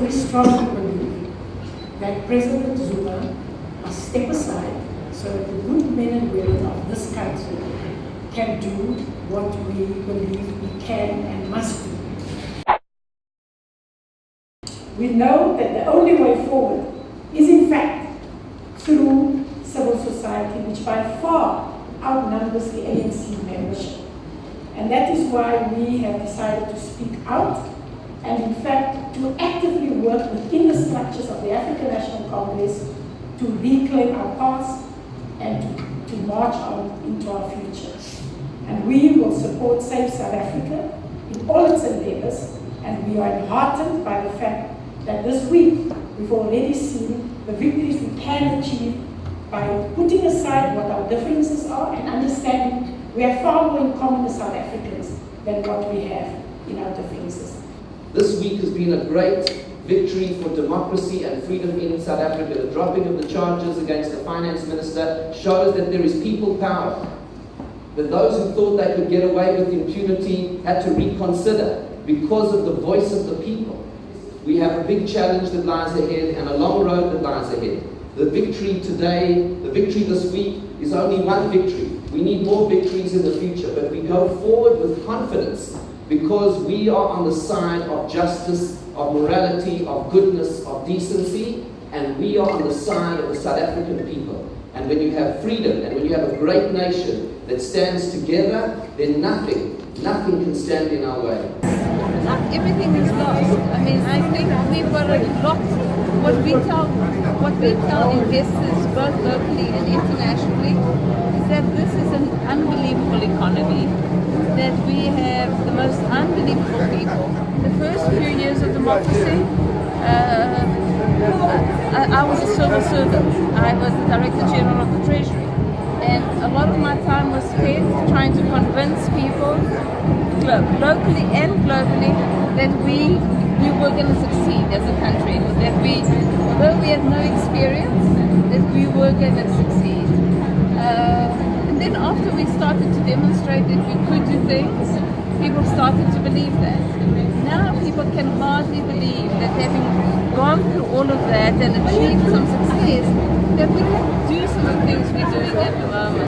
we strongly believe that President Zuma must step aside so that the good men and women of this country can do what we believe we can and must do. We know that the only way forward is in fact through civil society, which by far outnumbers the ANC membership. And that is why we have decided to speak out and in fact to actively work within the structures of the African National Congress to reclaim our past and to march on into our future. And we will support Safe South Africa in all its endeavors, and we are heartened by the fact that this week we've already seen the victories we can achieve by putting aside what our differences are and understanding we have far more in common as South Africans than what we have in our differences. This week has been a great victory for democracy and freedom in South Africa. The dropping of the charges against the finance minister shows that there is people power. That those who thought they could get away with impunity had to reconsider because of the voice of the people. We have a big challenge that lies ahead and a long road that lies ahead. The victory today, the victory this week is only one victory. We need more victories in the future, but we go forward with confidence because we are on the side of justice, of morality, of goodness, of decency, and we are on the side of the South African people. And when you have freedom and when you have a great nation that stands together, then nothing can stand in our way. Not everything is lost. I mean, I think we've got a lot. What we tell investors, both locally and internationally, is that this is an unbelievable economy. That we have the most unbelievable people. The first few years of democracy, I was a civil servant. I was the Director General of the Treasury. And a lot of my time was spent trying to convince people, locally and globally, that we were going to succeed as a country. That although we had no experience, that we were going to succeed. And then after we started to demonstrate that we could do things, people started to believe that. Now people can hardly believe that having gone through all of that and achieved some success, that we can do some of the things we're doing at the moment.